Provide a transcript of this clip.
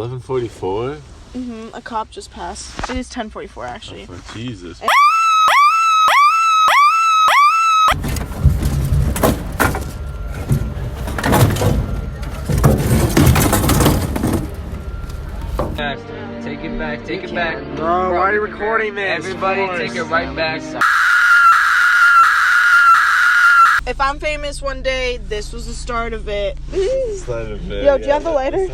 11:44? A cop just passed. It is 10:44 actually. Oh, Jesus. Take it back, take it back. Bro, why are you recording this? Everybody take it right back. If I'm famous one day, this was the start of it. Start of it. Yo, do you have the lighter?